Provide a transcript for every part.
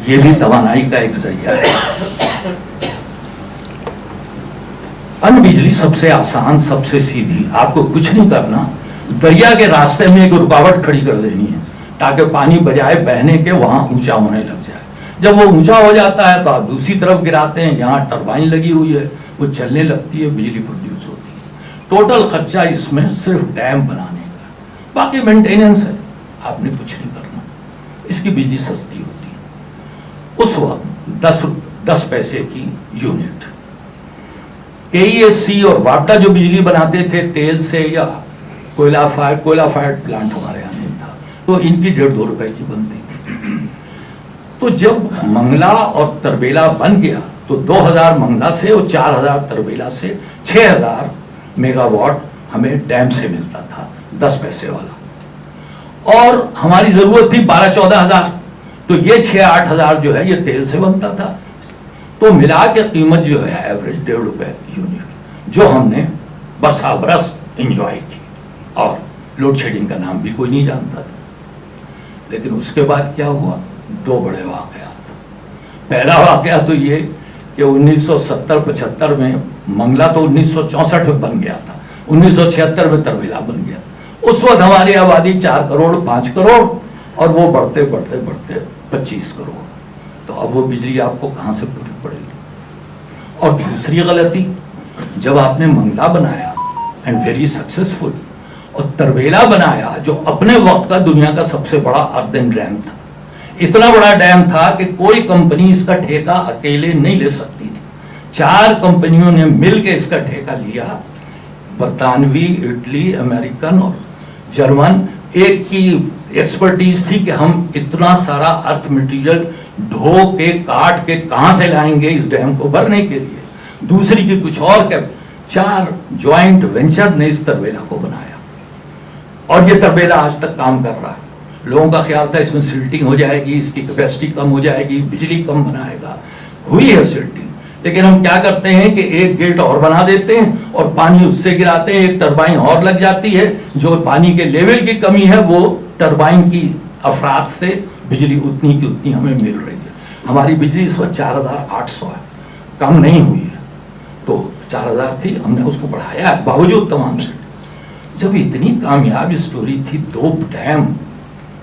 ये भी तवानाई का एक जरिया है। पन बिजली सबसे आसान, सबसे सीधी, आपको कुछ नहीं करना, दरिया के रास्ते में एक रुकावट खड़ी कर देनी है ताकि पानी बजाय बहने के वहां ऊंचा होने लग जाए। जब वो ऊंचा हो जाता है तो आप दूसरी तरफ गिराते हैं, यहाँ टरबाइन लगी हुई है, वो चलने लगती है, बिजली प्रोड्यूस होती है। टोटल खर्चा इसमें सिर्फ डैम बनाने का, बाकी मेंटेनेंस है, आपने कुछ नहीं करना। इसकी बिजली सस्ती होती है, उस वक्त 10 पैसे की यूनिट। KESC और वापटा जो बिजली बनाते थे तेल से या कोयला फायर्ड प्लांट हमारे यहाँ नहीं था, तो इनकी 1.5-2 रुपए की बनती थी। तो जब मंगला और तरबेला बन गया तो 2000 मंगला से और 4000 तरबेला से 6000 मेगावाट हमें डैम से मिलता था, 10 पैसे वाला, और हमारी जरूरत थी 12-14 हजार, तो ये 6-8 हजार जो है ये तेल से बनता था। तो मिला के कीमत जो है एवरेज 1.5 रुपए यूनिट, जो हमने बरसा बरस एंजॉय की, और लोड शेडिंग का नाम भी कोई नहीं जानता था। लेकिन उसके बाद क्या हुआ, 2 बड़े वाकयात। पहला वाकया तो ये कि 1970-75 में मंगला तो 1964 में बन गया था, 1976 में तरबेला बन गया। उस वक्त हमारी आबादी 4 करोड़ 5 करोड़, और वो बढ़ते बढ़ते बढ़ते 25 करोड़। तो अब वो बिजली आपको कहां से पूरी पड़ेगी। और दूसरी गलती, जब आपने मंगला बनाया एंड वेरी सक्सेसफुल, और तरबेला बनाया जो अपने वक्त का दुनिया का सबसे बड़ा अर्दन डैम था, इतना बड़ा डैम था कि कोई कंपनी इसका ठेका अकेले नहीं ले सकती थी, 4 कंपनियों ने मिलकर इसका ठेका लिया, बरतानवी, इटली, अमेरिकन और जर्मन। एक की एक्सपर्टीज थी कि हम इतना सारा अर्थ मटेरियल ढो के काट के कहां से लाएंगे इस डैम को भरने के लिए, दूसरी की कुछ और के 4 ज्वाइंट वेंचर ने इस तरबेला को बनाया, और ये तरबेला आज तक काम कर रहा है। लोगों का ख्याल था इसमें सिल्टिंग हो जाएगी, इसकी कैपेसिटी कम हो जाएगी, बिजली कम बनाएगा, हुई है सिल्टिंग। लेकिन हम क्या करते हैं कि एक गेट और बना देते हैं और पानी उससे गिराते हैं, एक टरबाइन और लग जाती है, जो पानी के लेवल की कमी है वो टरबाइन की अफरात से बिजली उतनी की उतनी हमें मिल रही है। हमारी बिजली इस वक्त 4800 है, कम नहीं हुई है। तो 4000 थी, हमने उसको बढ़ाया है बावजूद तमाम से। जब इतनी कामयाब स्टोरी थी 2 डैम,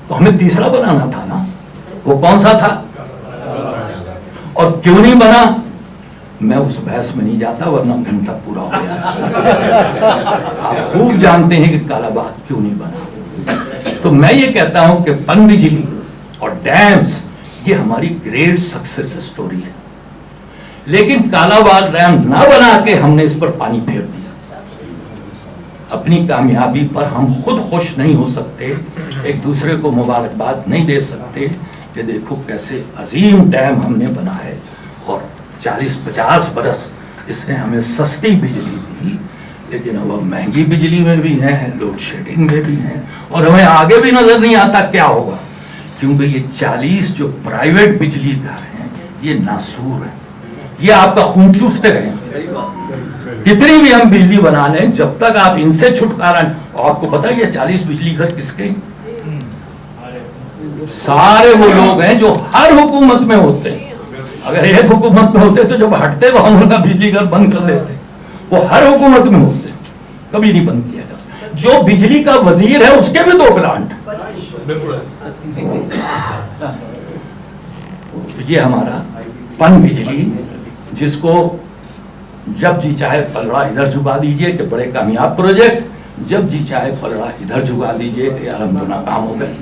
तो हमें तीसरा बनाना था ना, वो कौन सा था और क्यों नहीं बना, मैं उस बहस में नहीं जाता, वरना घंटा पूरा हो गया। आप खूब जानते हैं कि कालाबाग क्यों नहीं बना। तो मैं ये कहता हूं कि पन बिजली और डैम्स ये हमारी ग्रेट सक्सेस स्टोरी है, लेकिन कालाबाग डैम ना बना के हमने इस पर पानी फेर दिया। अपनी कामयाबी पर हम खुद खुश नहीं हो सकते, एक दूसरे को मुबारकबाद नहीं दे सकते कि देखो कैसे अजीम डैम हमने बनाए, और 40-50 बरस इसने हमें सस्ती बिजली दी, लेकिन अब हम महंगी बिजली में भी हैं, लोड शेडिंग में भी हैं, और हमें आगे भी नजर नहीं आता क्या होगा, क्योंकि ये 40 जो प्राइवेट बिजली घर हैं ये नासूर है, ये आपका खून चूसते रहेंगे। कितनी भी हम बिजली बना लें, जब तक आप इनसे छुटकारा, और आपको पता है ये 40 बिजली घर किसके, सारे वो लोग हैं जो हर हुकूमत में होते हैं। अगर एक हुकूमत में होते तो जब हटते वो हम उनका बिजली घर बंद कर देते, वो हर हुकूमत में होते, कभी नहीं बंद किया जाता। जो बिजली का वजीर है उसके भी 2 प्लांट। ये हमारा पन बिजली, जिसको जब जी चाहे पलड़ा इधर झुका दीजिए कि बड़े कामयाब प्रोजेक्ट, जब जी चाहे पलड़ा इधर झुका दीजिए कि यार हम तो नाकाम हो गए।